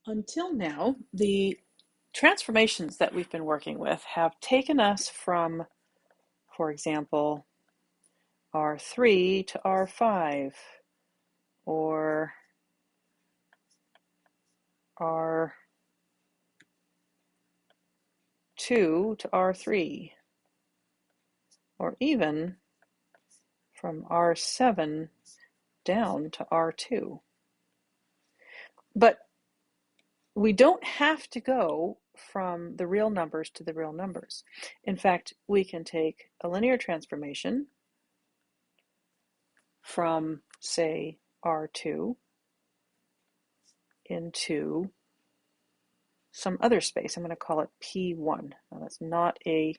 Until now, the transformations that we've been working with have taken us from, for example, R3 to R5, or R2 to R3, or even from R7 down to R2. But we don't have to go from the real numbers to the real numbers. In fact, we can take a linear transformation from, say, R2 into some other space. I'm going to call it P1. Now, that's not a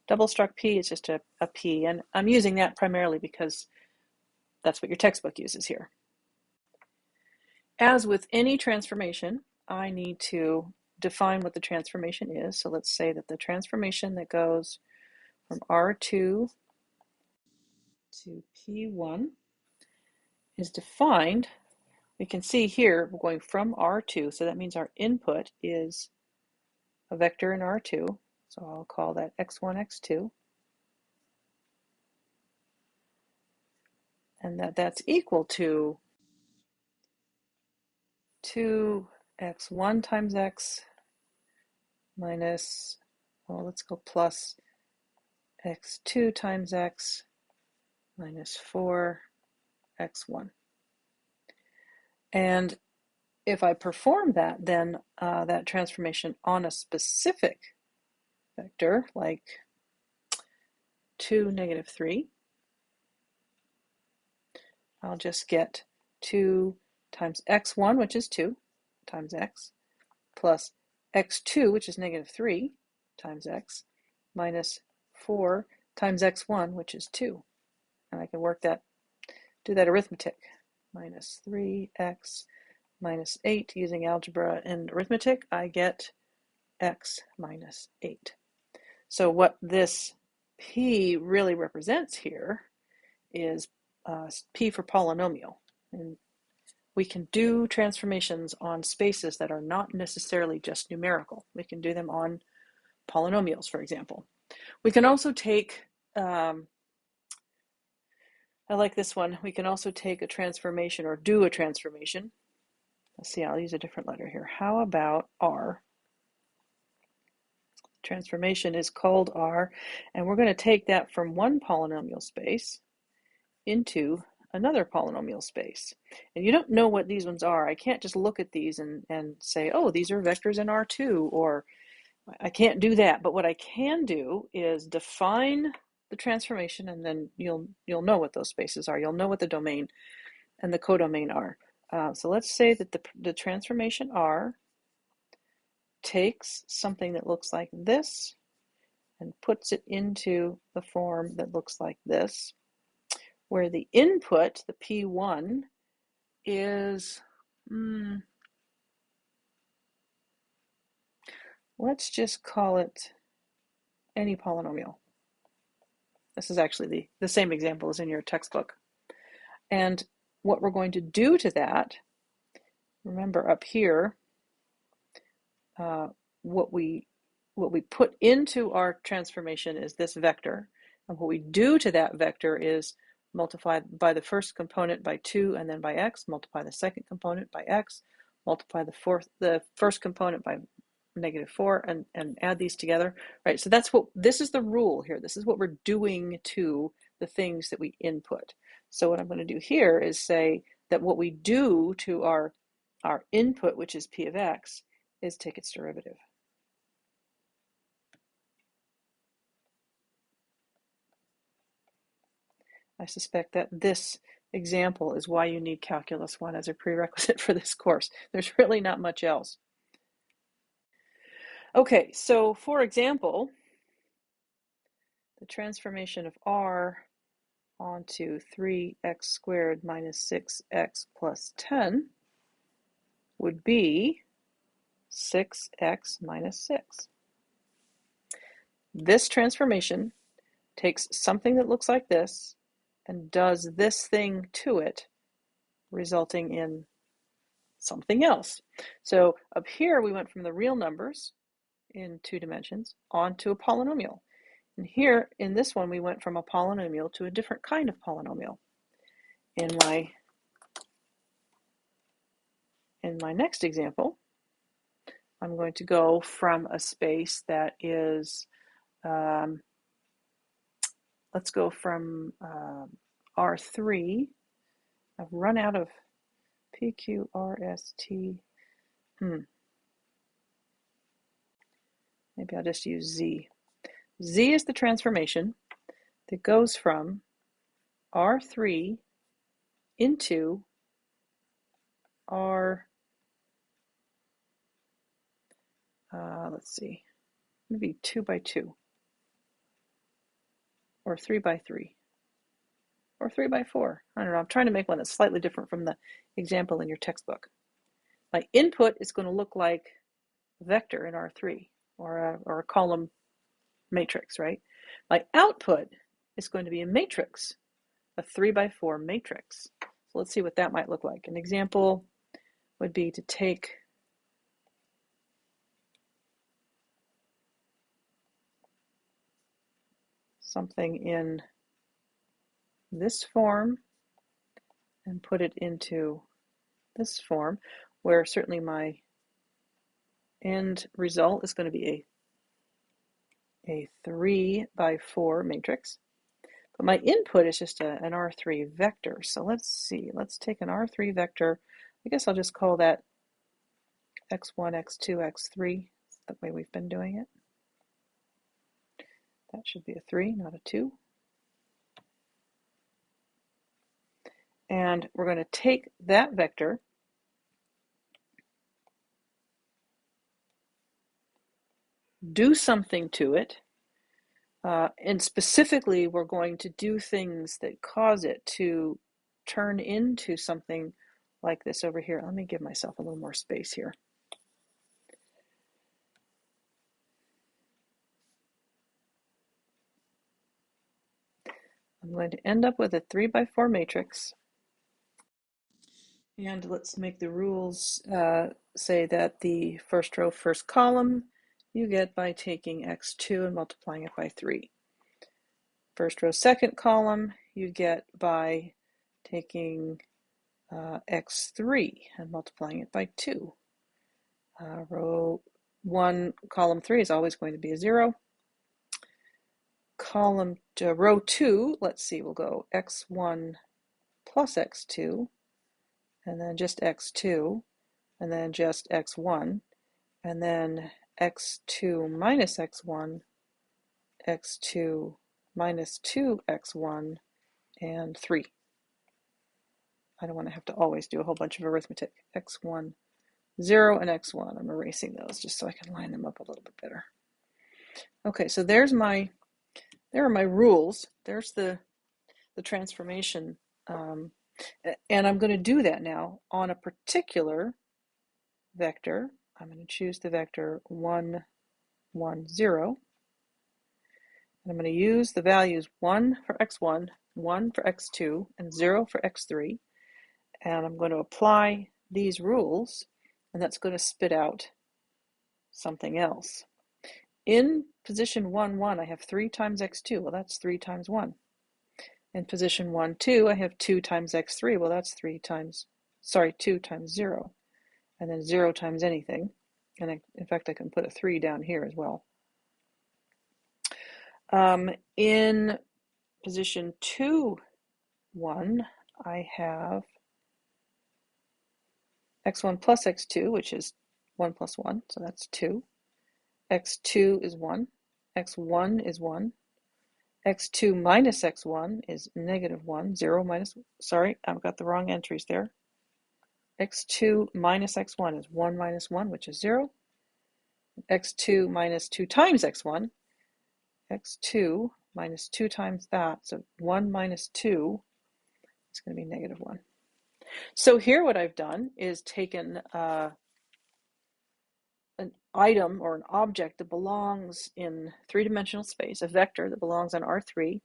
double struct P, it's just a P, and I'm using that primarily because that's what your textbook uses here. As with any transformation, I need to define what the transformation is. So let's say that the transformation that goes from R2 to P1 is defined. We can see here we're going from R2, so that means our input is a vector in R2, so I'll call that x1, x2, and that's equal to 2x1 times x minus, well, let's go plus x2 times x minus 4x1. And if I perform that, then that transformation on a specific vector, like 2, -3, I'll just get 2 times x1, which is 2, times x, plus x2, which is -3, times x, minus 4 times x1, which is 2. And I can do that arithmetic. Minus 3x minus 8, using algebra and arithmetic, I get x minus 8. So what this P really represents here is P for polynomial. And we can do transformations on spaces that are not necessarily just numerical. We can do them on polynomials, for example. We can also take, I like this one, we can also take a transformation or do a transformation. Let's see, I'll use a different letter here. How about R? Transformation is called R, and we're going to take that from one polynomial space into another polynomial space. And you don't know what these ones are. I can't just look at these and say, oh, these are vectors in R2, or I can't do that. But what I can do is define the transformation, and then you'll know what those spaces are. You'll know what the domain and the codomain are. So let's say that the transformation R takes something that looks like this and puts it into the form that looks like this, where the input, the P1, is, let's just call it any polynomial. This is actually the same example as in your textbook. And what we're going to do to that, remember up here, what we put into our transformation is this vector. And what we do to that vector is multiply by the first component by 2 and then by x, multiply the second component by x, multiply the first component by -4, and add these together, right? So this is the rule here. This is what we're doing to the things that we input. So what I'm going to do here is say that what we do to our input, which is p of x, is take its derivative. I suspect that this example is why you need Calculus 1 as a prerequisite for this course. There's really not much else. Okay, so for example, the transformation of R onto 3x squared minus 6x plus 10 would be 6x minus 6. This transformation takes something that looks like this and does this thing to it, resulting in something else. So up here, we went from the real numbers in 2 dimensions onto a polynomial. And here, in this one, we went from a polynomial to a different kind of polynomial. In my next example, I'm going to go from a space that is, let's go from R3. I've run out of PQRST. Maybe I'll just use Z. Z is the transformation that goes from R3 into R, let's see, maybe 2 by 2, or 3 by 3, or 3 by 4. I don't know. I'm trying to make one that's slightly different from the example in your textbook. My input is going to look like a vector in R3, or a column matrix, right? My output is going to be a matrix, a 3 by 4 matrix. So let's see what that might look like. An example would be to take something in this form and put it into this form, where certainly my end result is going to be a 3 by 4 matrix. But my input is just an R3 vector. So let's see. Let's take an R3 vector. I guess I'll just call that x1, x2, x3. That's the way we've been doing it. That should be a 3, not a 2. And we're going to take that vector do something to it, and specifically we're going to do things that cause it to turn into something like this over here. Let me give myself a little more space here. I'm going to end up with a 3 by 4 matrix. And let's make the rules say that the first row, first column, you get by taking x2 and multiplying it by 3. First row, second column, you get by taking x3 and multiplying it by 2. Row 1, column 3 is always going to be a 0. Row 2, let's see, we'll go x1 plus x2, and then just x2, and then just x1, and then x2 minus x1, x2 minus 2x1, and 3. I don't want to have to always do a whole bunch of arithmetic. x1, 0, and x1. I'm erasing those just so I can line them up a little bit better. Okay, so there are my rules. There's the transformation. And I'm going to do that now on a particular vector. I'm going to choose the vector 1, 1, 0. And I'm going to use the values 1 for x1, 1 for x2, and 0 for x3. And I'm going to apply these rules, and that's going to spit out something else. In position 1, 1, I have 3 times x2. Well, that's 3 times 1. In position 1, 2, I have 2 times x3. Well, that's 2 times 0. And then 0 times anything. And in fact, I can put a 3 down here as well. In position 2, 1, I have x1 plus x2, which is 1 plus 1, so that's 2. x2 is 1. x1 is 1. x2 minus x1 is negative 1. 0 minus, sorry, I've got the wrong entries there. x2 minus x1 is 1 minus 1, which is 0. x2 minus 2 times x1, x2 minus 2 times that, so 1 minus 2 is going to be negative 1. So here what I've done is taken an item or an object that belongs in three-dimensional space, a vector that belongs on R3,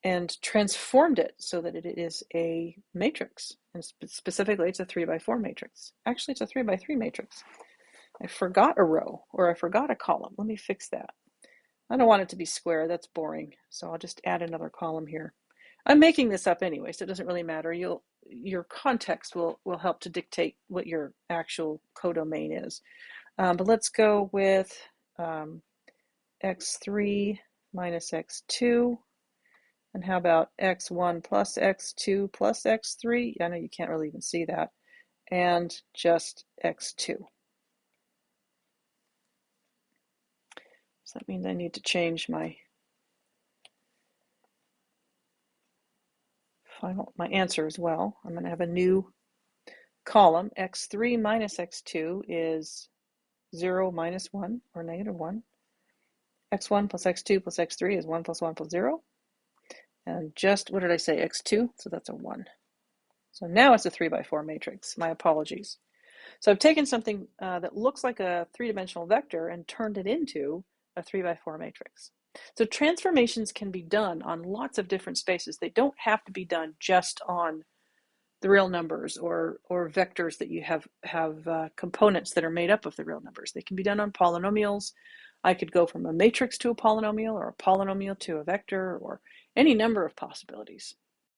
and transformed it so that it is a matrix. And specifically, it's a 3 by 4 matrix. Actually, it's a 3 by 3 matrix. I forgot a row, or I forgot a column. Let me fix that. I don't want it to be square. That's boring. So I'll just add another column here. I'm making this up anyway, so it doesn't really matter. Your context will help to dictate what your actual codomain is. But let's go with x3 minus x2. And how about x1 plus x2 plus x3? I know you can't really even see that. And just x2. So that means I need to change my answer as well. I'm going to have a new column. x3 minus x2 is 0 minus 1, or negative 1. x1 plus x2 plus x3 is 1 plus 1 plus 0. And just, what did I say, x2? So that's a 1. So now it's a 3 by 4 matrix. My apologies. So I've taken something that looks like a three-dimensional vector and turned it into a 3 by 4 matrix. So transformations can be done on lots of different spaces. They don't have to be done just on the real numbers or vectors that you have components that are made up of the real numbers. They can be done on polynomials. I could go from a matrix to a polynomial, or a polynomial to a vector, or any number of possibilities.